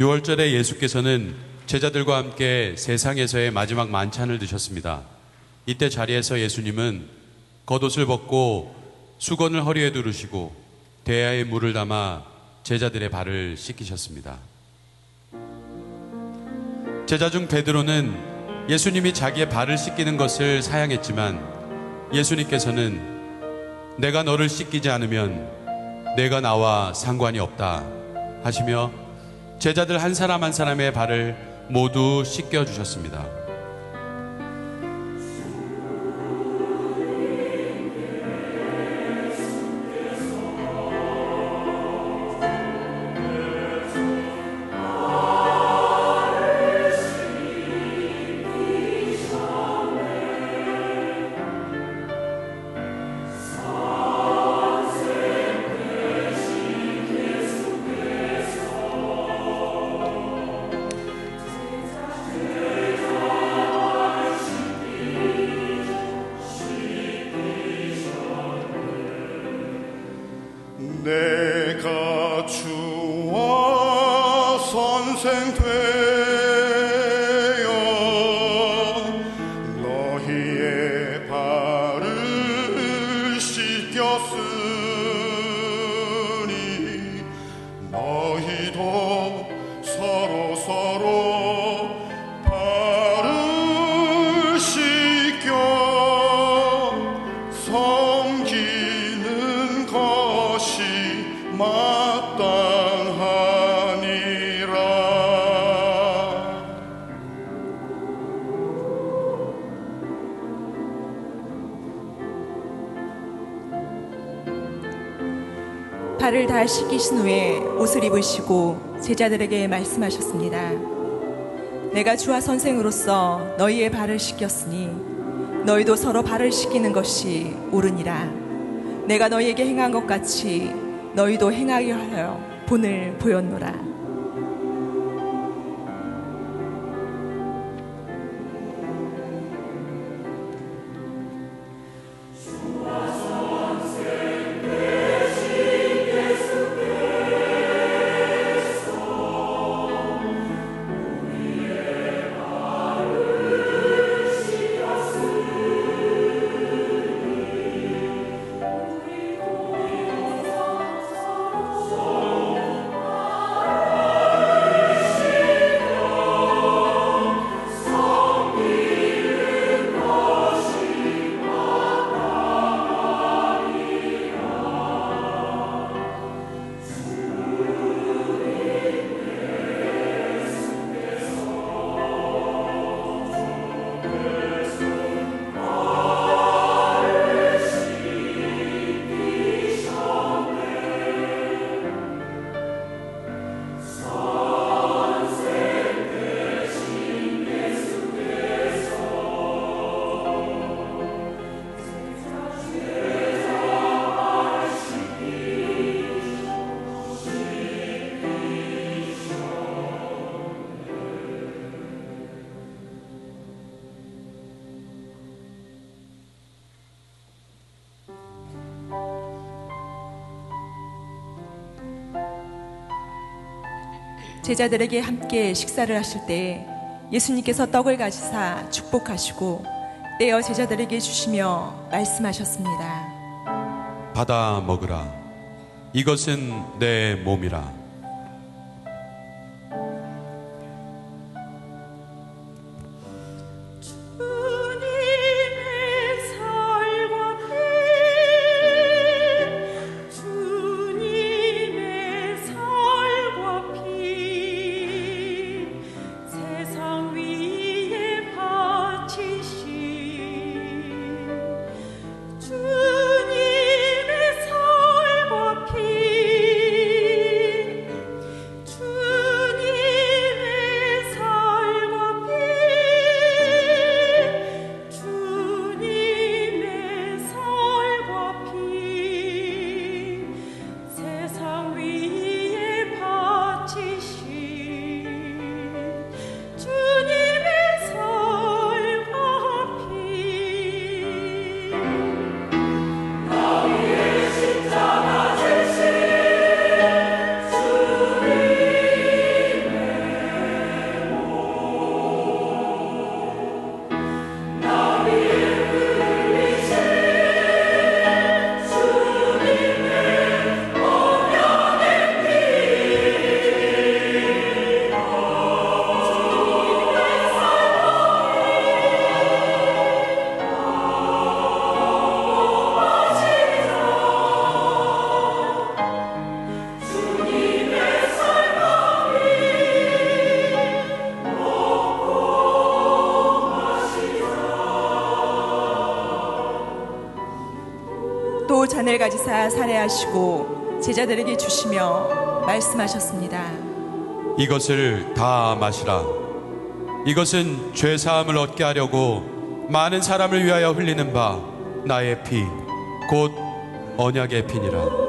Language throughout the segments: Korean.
유월절에 예수께서는 제자들과 함께 세상에서의 마지막 만찬을 드셨습니다. 이때 자리에서 예수님은 겉옷을 벗고 수건을 허리에 두르시고 대야에 물을 담아 제자들의 발을 씻기셨습니다. 제자 중 베드로는 예수님이 자기의 발을 씻기는 것을 사양했지만 예수님께서는 내가 너를 씻기지 않으면 내가 나와 상관이 없다 하시며 제자들 한 사람 한 사람의 발을 모두 씻겨주셨습니다. 내가 주와 선생 되어 너희의 발을 씻겼으니 너희도 서로 발을 씻겨 섬기는 것이 마땅하니라. 발을 다 씻기신 후에 옷을 입으시고 제자들에게 말씀하셨습니다. 내가 주와 선생으로서 너희의 발을 씻겼으니 너희도 서로 발을 씻기는 것이 옳으니라. 내가 너희에게 행한 것 같이 너희도 행하게 하여 본을 보였노라. 제자들에게 함께 식사를 하실 때 예수님께서 떡을 가지사 축복하시고 떼어 제자들에게 주시며 말씀하셨습니다. 받아 먹으라. 이것은 내 몸이라. 주님의 살과 피 또 잔을 가지사 살해하시고 제자들에게 주시며 말씀하셨습니다. 이것을 다 마시라. 이것은 죄 사함을 얻게 하려고 많은 사람을 위하여 흘리는 바 나의 피, 곧 언약의 피니라.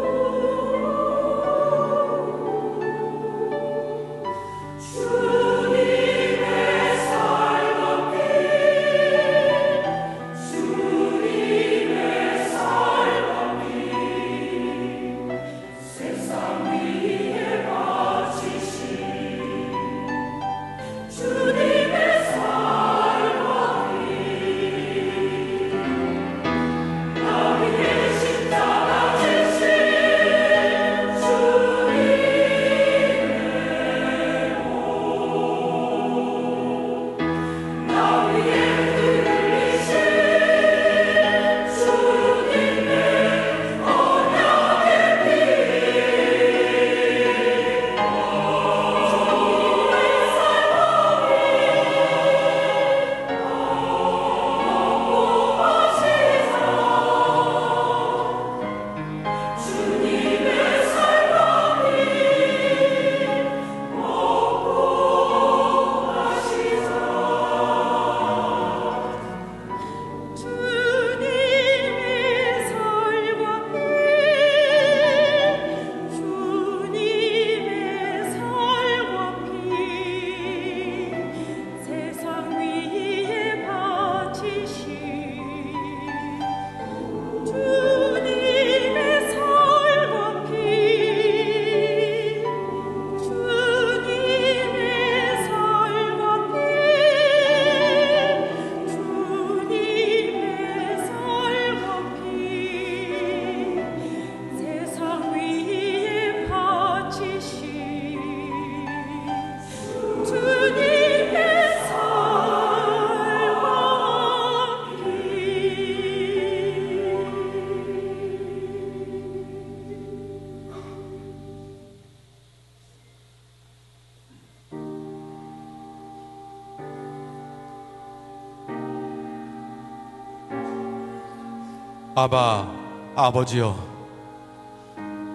아바, 아버지여,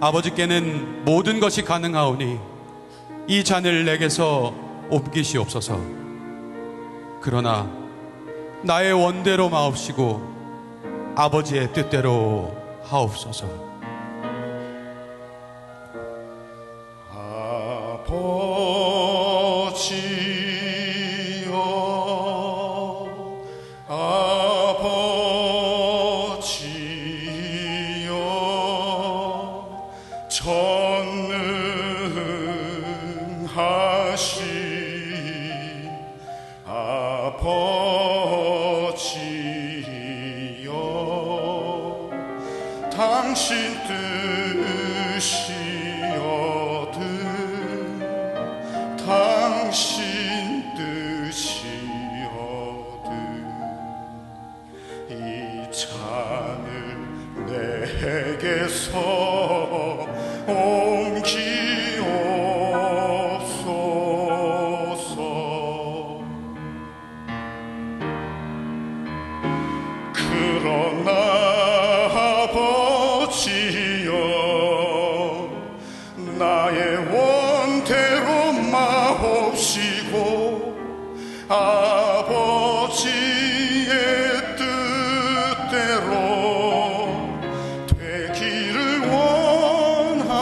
아버지께는 모든 것이 가능하오니 이 잔을 내게서 옮기시옵소서. 그러나 나의 원대로 마옵시고 아버지의 뜻대로 하옵소서. 당신 뜻이여든 당신 뜻이여든 이 잔을 내게서 옮기옵소서. 그러나 아버지여, 나의 원대로 마옵시고 아버지의 뜻대로 되기를 원하나이다.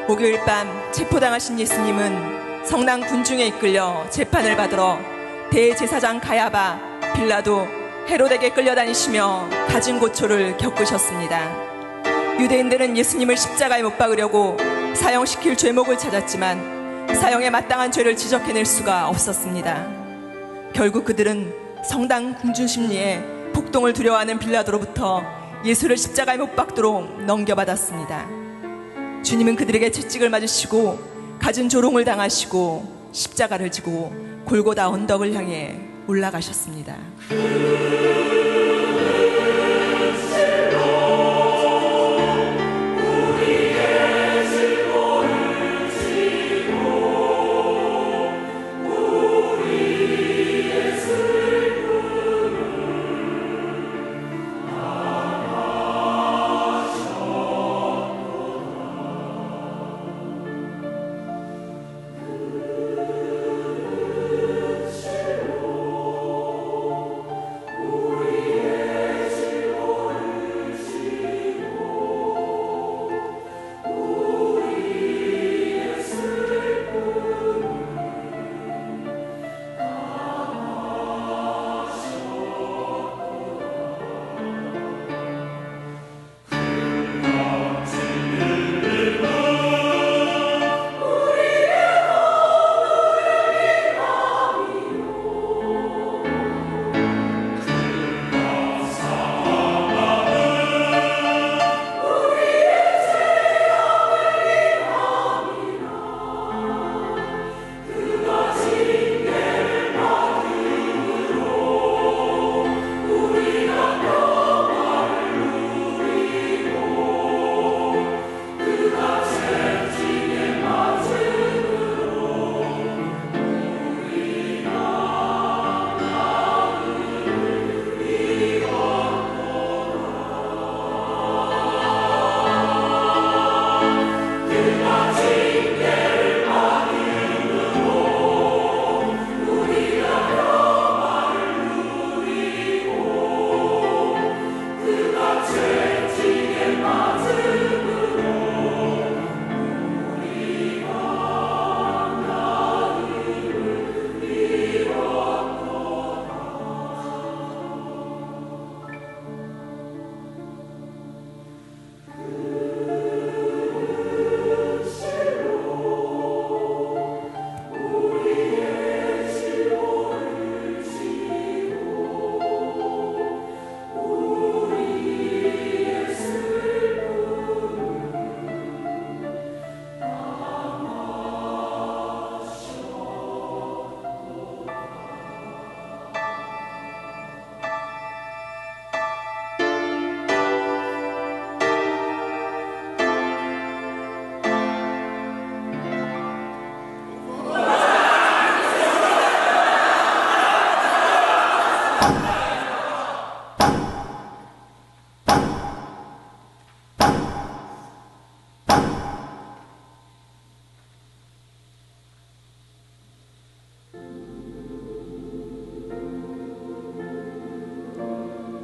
목요일 밤 체포당하신 예수님은 성당 군중에 이끌려 재판을 받으러 대제사장 가야바, 빌라도, 헤롯에게 끌려다니시며 갖은 고초를 겪으셨습니다. 유대인들은 예수님을 십자가에 못 박으려고 사형시킬 죄목을 찾았지만 사형에 마땅한 죄를 지적해낼 수가 없었습니다. 결국 그들은 성당 궁중심리에 폭동을 두려워하는 빌라도로부터 예수를 십자가에 못 박도록 넘겨받았습니다. 주님은 그들에게 채찍을 맞으시고 갖은 조롱을 당하시고 십자가를 지고 골고다 언덕을 향해 올라가셨습니다.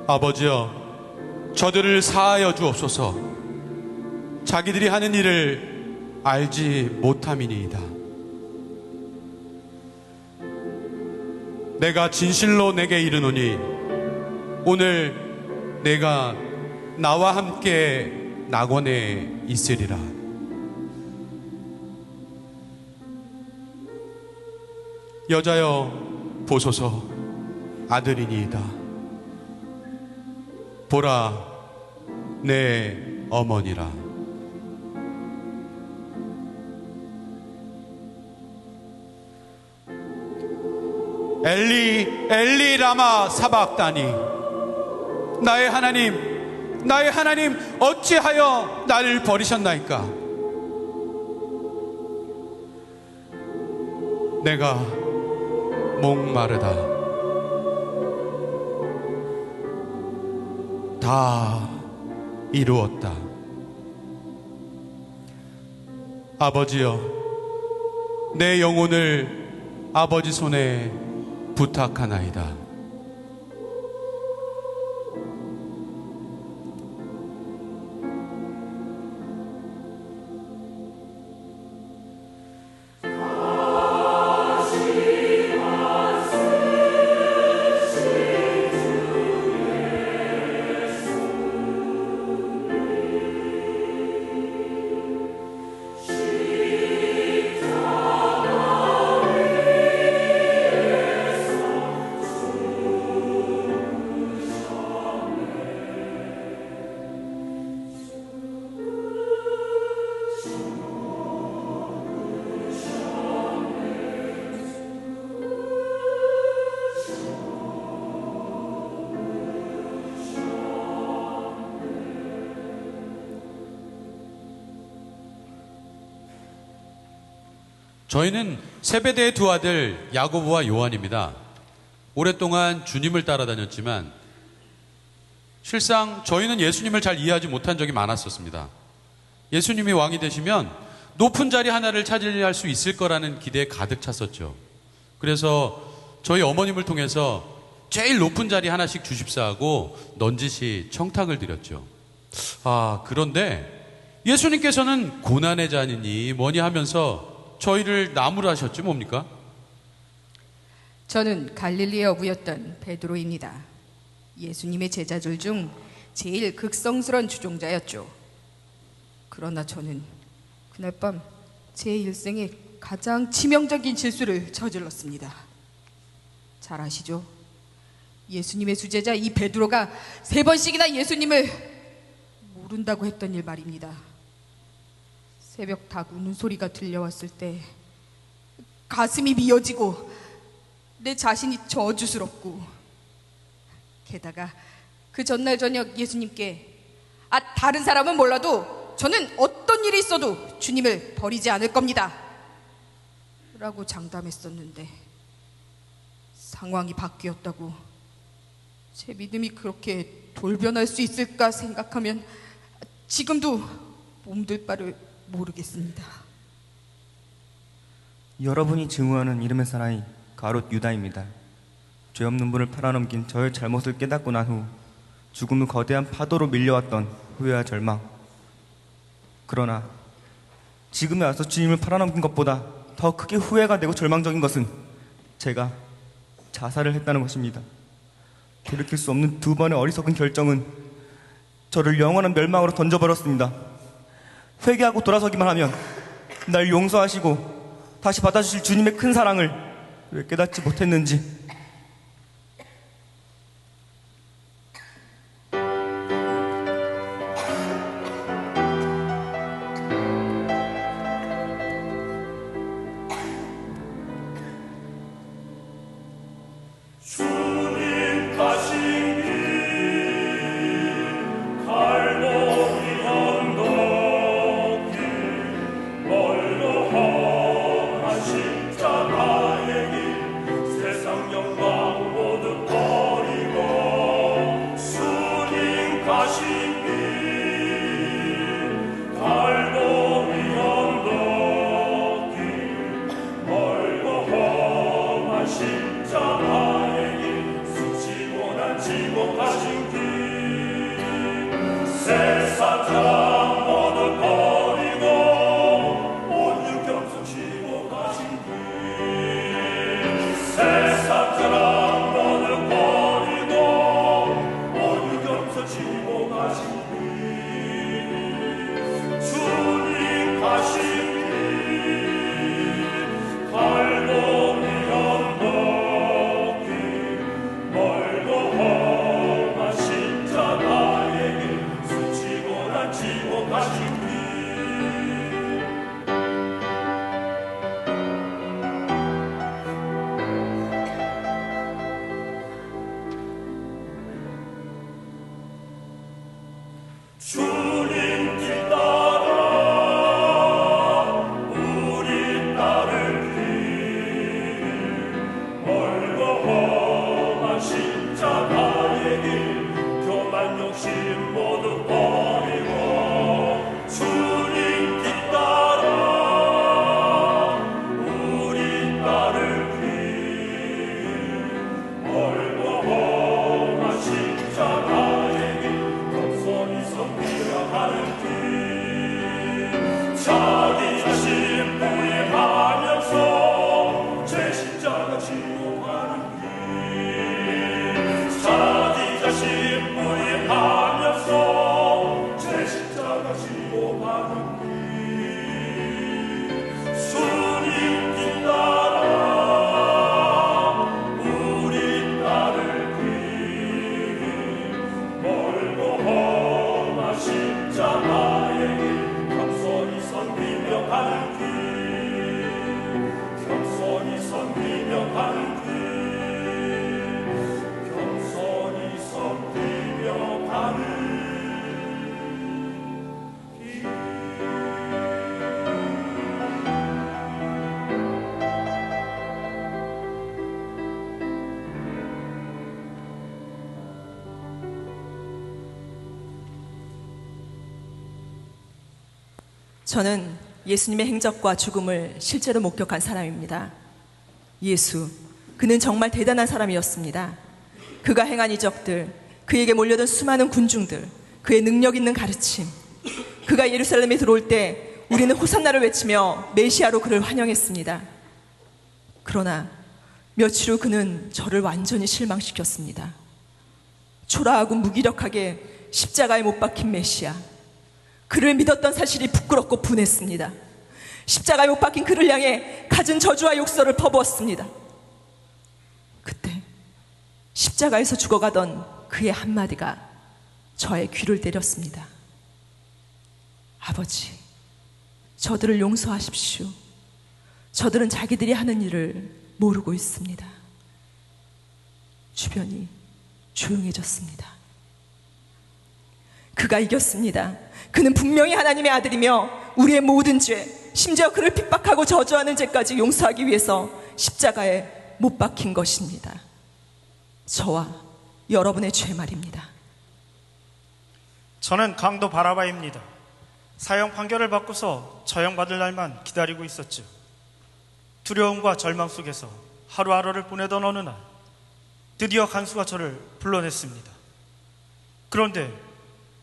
아버지여, 저들을 사하여 주옵소서. 자기들이 하는 일을 알지 못함이니이다. 내가 진실로 내게 이르노니 오늘 내가 나와 함께 낙원에 있으리라. 여자여 보소서, 아들이니이다. 보라, 내 어머니라. 엘리 엘리 라마 사박다니, 나의 하나님, 나의 하나님, 어찌하여 나를 버리셨나이까. 내가 목마르다. 다 이루었다. 아버지여, 내 영혼을 아버지 손에 부탁하나이다. 저희는 세베대의 두 아들 야고보와 요한입니다. 오랫동안 주님을 따라다녔지만 실상 저희는 예수님을 잘 이해하지 못한 적이 많았었습니다. 예수님이 왕이 되시면 높은 자리 하나를 차지할 수 있을 거라는 기대에 가득 찼었죠. 그래서 저희 어머님을 통해서 제일 높은 자리 하나씩 주십사 하고 넌지시 청탁을 드렸죠. 그런데 예수님께서는 고난의 잔이니 뭐니 하면서 저희를 나무라 하셨지 뭡니까? 저는 갈릴리의 어부였던 베드로입니다. 예수님의 제자들 중 제일 극성스러운 주종자였죠. 그러나 저는 그날 밤 제 일생에 가장 치명적인 실수를 저질렀습니다. 잘 아시죠? 예수님의 수제자 이 베드로가 3번씩이나 예수님을 모른다고 했던 일 말입니다. 새벽 닭 우는 소리가 들려왔을 때 가슴이 미어지고 내 자신이 저주스럽고, 게다가 그 전날 저녁 예수님께 다른 사람은 몰라도 저는 어떤 일이 있어도 주님을 버리지 않을 겁니다 라고 장담했었는데 상황이 바뀌었다고 제 믿음이 그렇게 돌변할 수 있을까 생각하면 지금도 몸둘 바를 모르겠습니다. 여러분이 증오하는 이름의 사나이 가롯 유다입니다. 죄 없는 분을 팔아넘긴 저의 잘못을 깨닫고 난 후 죽음의 거대한 파도로 밀려왔던 후회와 절망. 그러나 지금에 와서 주님을 팔아넘긴 것보다 더 크게 후회가 되고 절망적인 것은 제가 자살을 했다는 것입니다. 돌이킬 수 없는 2번의 어리석은 결정은 저를 영원한 멸망으로 던져버렸습니다. 회개하고 돌아서기만 하면 날 용서하시고 다시 받아주실 주님의 큰 사랑을 왜 깨닫지 못했는지. 세상 저는 예수님의 행적과 죽음을 실제로 목격한 사람입니다. 예수, 그는 정말 대단한 사람이었습니다. 그가 행한 이적들, 그에게 몰려든 수많은 군중들, 그의 능력 있는 가르침, 그가 예루살렘에 들어올 때 우리는 호산나를 외치며 메시아로 그를 환영했습니다. 그러나 며칠 후 그는 저를 완전히 실망시켰습니다. 초라하고 무기력하게 십자가에 못 박힌 메시아, 그를 믿었던 사실이 부끄럽고 분했습니다. 십자가에 못 박힌 그를 향해 갖은 저주와 욕설을 퍼부었습니다. 그때 십자가에서 죽어가던 그의 한마디가 저의 귀를 때렸습니다. 아버지, 저들을 용서하십시오. 저들은 자기들이 하는 일을 모르고 있습니다. 주변이 조용해졌습니다. 그가 이겼습니다. 그는 분명히 하나님의 아들이며 우리의 모든 죄, 심지어 그를 핍박하고 저주하는 죄까지 용서하기 위해서 십자가에 못 박힌 것입니다. 저와 여러분의 죄 말입니다. 저는 강도 바라바입니다. 사형 판결을 받고서 처형받을 날만 기다리고 있었죠. 두려움과 절망 속에서 하루하루를 보내던 어느 날 드디어 간수가 저를 불러냈습니다. 그런데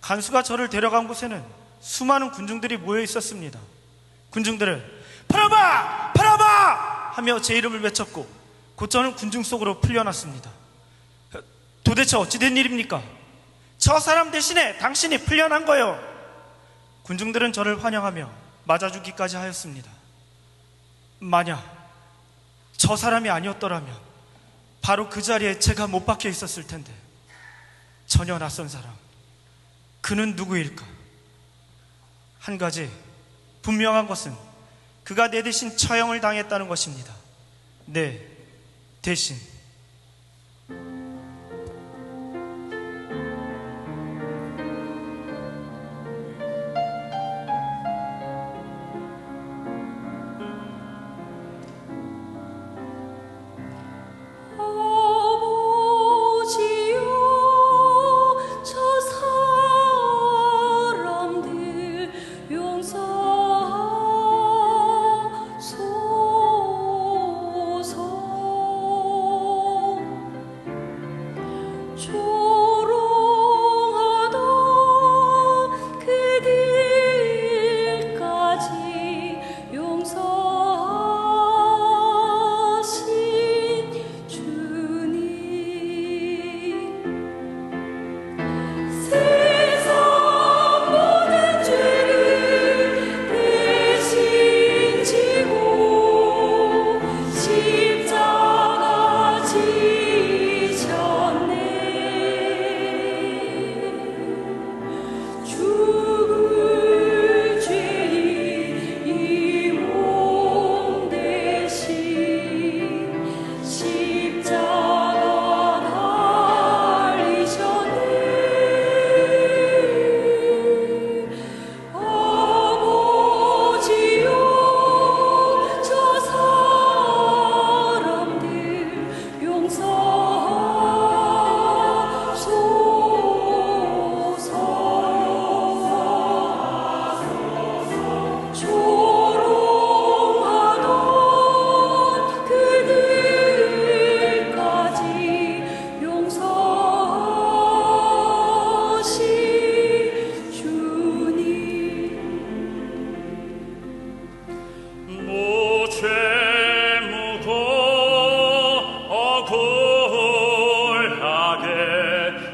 간수가 저를 데려간 곳에는 수많은 군중들이 모여 있었습니다. 군중들은 바라바! 바라바! 하며 제 이름을 외쳤고 곧 저는 군중 속으로 풀려났습니다. 도대체 어찌된 일입니까? 저 사람 대신에 당신이 풀려난 거요. 군중들은 저를 환영하며 맞아주기까지 하였습니다. 만약 저 사람이 아니었더라면 바로 그 자리에 제가 못 박혀 있었을 텐데, 전혀 낯선 사람, 그는 누구일까? 한 가지 분명한 것은 그가 내 대신 처형을 당했다는 것입니다. 내 대신.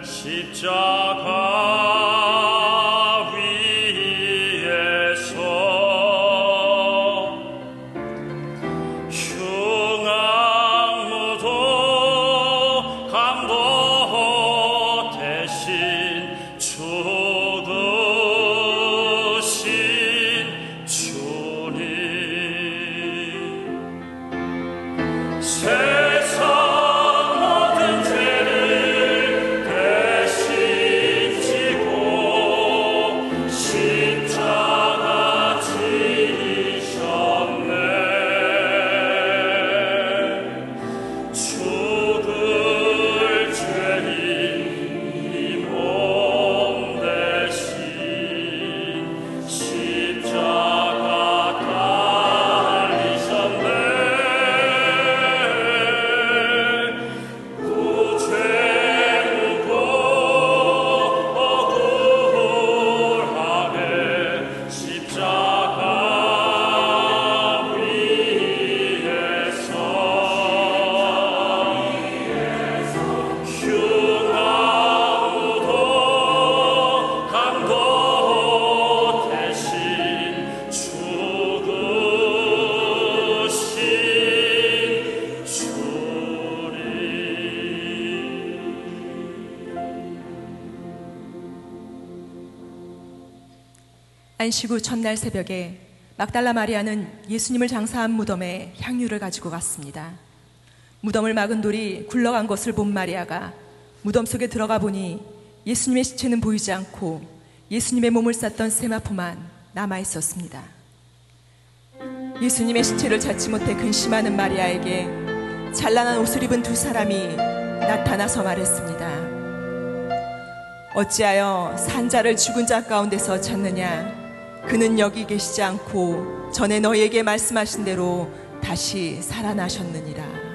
십자가 안식 후 첫날 새벽에 막달라 마리아는 예수님을 장사한 무덤에 향유를 가지고 갔습니다. 무덤을 막은 돌이 굴러간 것을 본 마리아가 무덤 속에 들어가 보니 예수님의 시체는 보이지 않고 예수님의 몸을 쌌던 세마포만 남아 있었습니다. 예수님의 시체를 찾지 못해 근심하는 마리아에게 찬란한 옷을 입은 두 사람이 나타나서 말했습니다. 어찌하여 산 자를 죽은 자 가운데서 찾느냐? 그는 여기 계시지 않고 전에 너희에게 말씀하신 대로 다시 살아나셨느니라.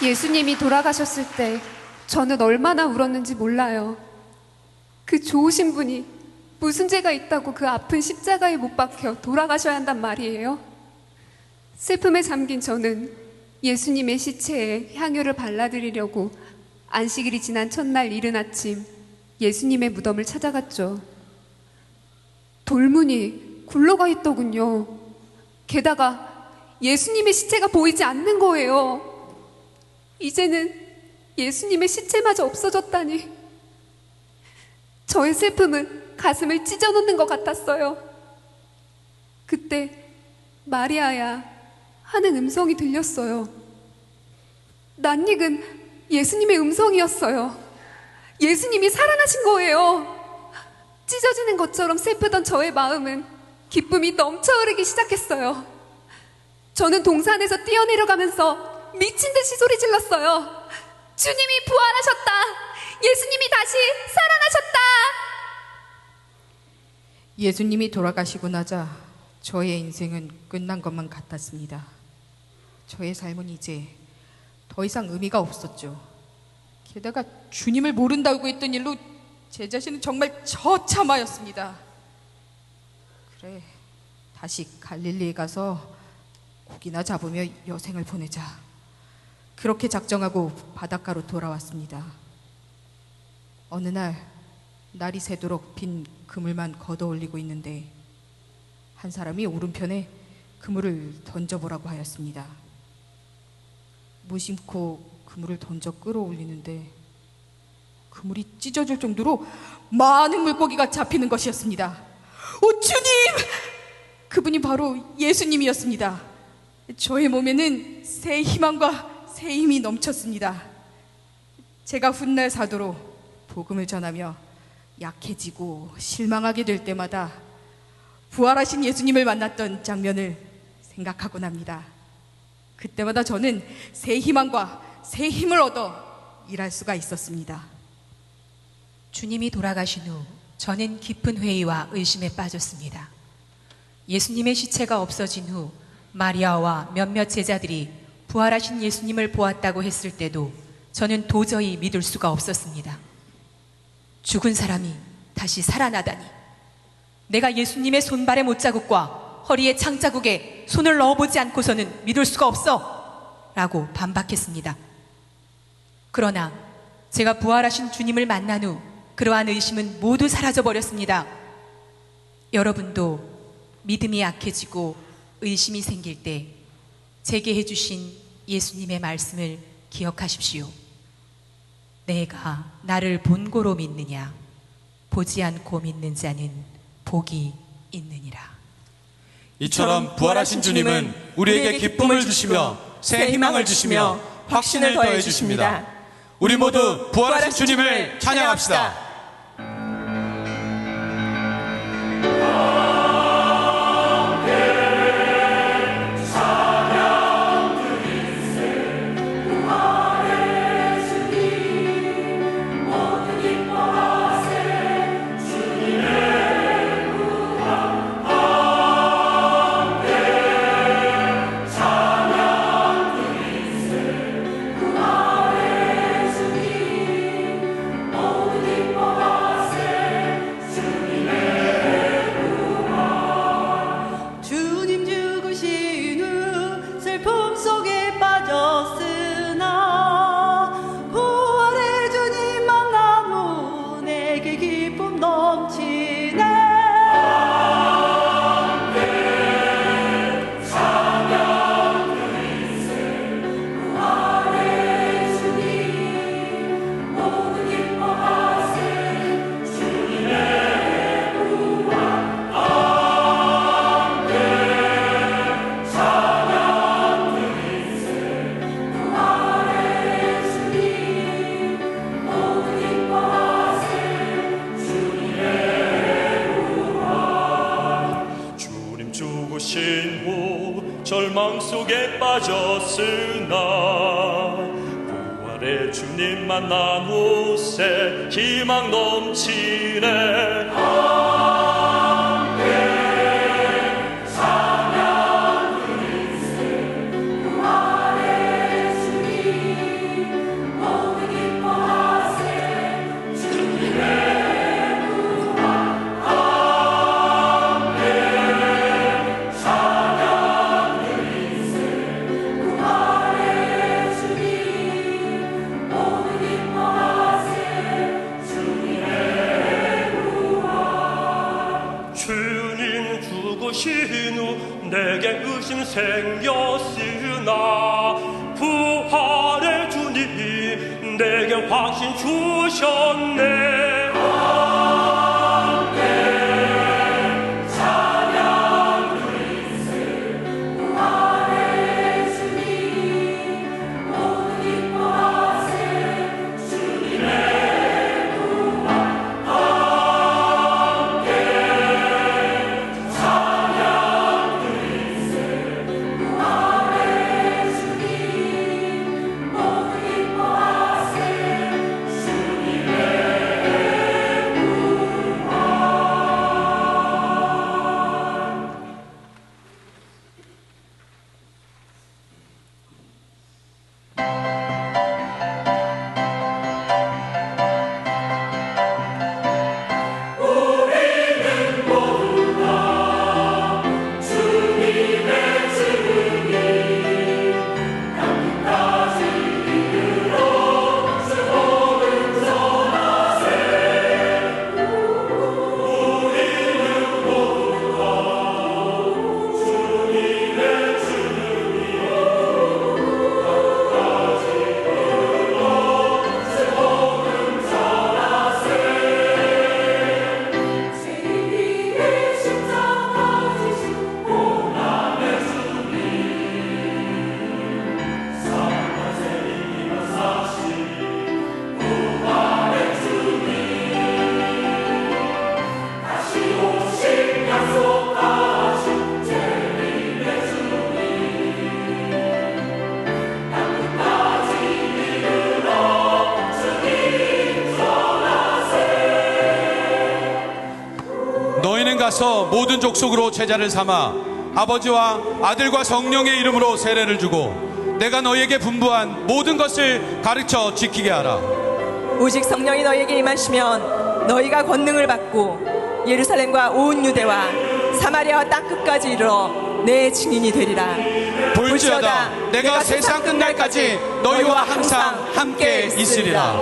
예수님이 돌아가셨을 때 저는 얼마나 울었는지 몰라요. 그 좋으신 분이 무슨 죄가 있다고 그 아픈 십자가에 못 박혀 돌아가셔야 한단 말이에요. 슬픔에 잠긴 저는 예수님의 시체에 향유를 발라드리려고 안식일이 지난 첫날 이른 아침 예수님의 무덤을 찾아갔죠. 돌문이 굴러가 있더군요. 게다가 예수님의 시체가 보이지 않는 거예요. 이제는 예수님의 시체마저 없어졌다니. 저의 슬픔은 가슴을 찢어놓는 것 같았어요. 그때 마리아야 하는 음성이 들렸어요. 낯익은 예수님의 음성이었어요. 예수님이 살아나신 거예요. 찢어지는 것처럼 슬프던 저의 마음은 기쁨이 넘쳐 흐르기 시작했어요. 저는 동산에서 뛰어내려가면서 미친 듯이 소리 질렀어요. 주님이 부활하셨다. 예수님이 다시 살아나셨다. 예수님이 돌아가시고 나자 저의 인생은 끝난 것만 같았습니다. 저의 삶은 이제 더 이상 의미가 없었죠. 게다가 주님을 모른다고 했던 일로 제 자신은 정말 처참하였습니다. 그래, 다시 갈릴리에 가서 고기나 잡으며 여생을 보내자. 그렇게 작정하고 바닷가로 돌아왔습니다. 어느 날 날이 새도록 빈 그물만 걷어 올리고 있는데 한 사람이 오른편에 그물을 던져보라고 하였습니다. 무심코 그물을 던져 끌어올리는데 그물이 찢어질 정도로 많은 물고기가 잡히는 것이었습니다. 오 주님! 그분이 바로 예수님이었습니다. 저의 몸에는 새 희망과 새 힘이 넘쳤습니다. 제가 훗날 사도로 복음을 전하며 약해지고 실망하게 될 때마다 부활하신 예수님을 만났던 장면을 생각하곤 합니다. 그때마다 저는 새 희망과 새 힘을 얻어 일할 수가 있었습니다. 주님이 돌아가신 후 저는 깊은 회의와 의심에 빠졌습니다. 예수님의 시체가 없어진 후 마리아와 몇몇 제자들이 부활하신 예수님을 보았다고 했을 때도 저는 도저히 믿을 수가 없었습니다. 죽은 사람이 다시 살아나다니. 내가 예수님의 손발의 못자국과 허리의 창자국에 손을 넣어보지 않고서는 믿을 수가 없어! 라고 반박했습니다. 그러나 제가 부활하신 주님을 만난 후 그러한 의심은 모두 사라져버렸습니다. 여러분도 믿음이 약해지고 의심이 생길 때 제게 해주신 예수님의 말씀을 기억하십시오. 내가 나를 본고로 믿느냐, 보지 않고 믿는 자는 복이 있느니라. 이처럼 부활하신 주님은 우리에게 기쁨을 주시며 새 희망을 주시며 확신을 더해 주십니다. 우리 모두 부활하신 주님을 찬양합시다. 절망 속에 빠졌으나 부활의 주님 만난 곳에 희망 넘치네. 내게 의심 생겼으나 부활의 주님 내게 확신 주셨네. 주님 가서 모든 족속으로 제자를 삼아 아버지와 아들과 성령의 이름으로 세례를 주고 내가 너희에게 분부한 모든 것을 가르쳐 지키게 하라. 오직 성령이 너희에게 임하시면 너희가 권능을 받고 예루살렘과 온 유대와 사마리아와 땅끝까지 이르러 내 증인이 되리라. 볼지어다 내가 세상 끝날까지 너희와 항상 함께 있으리라.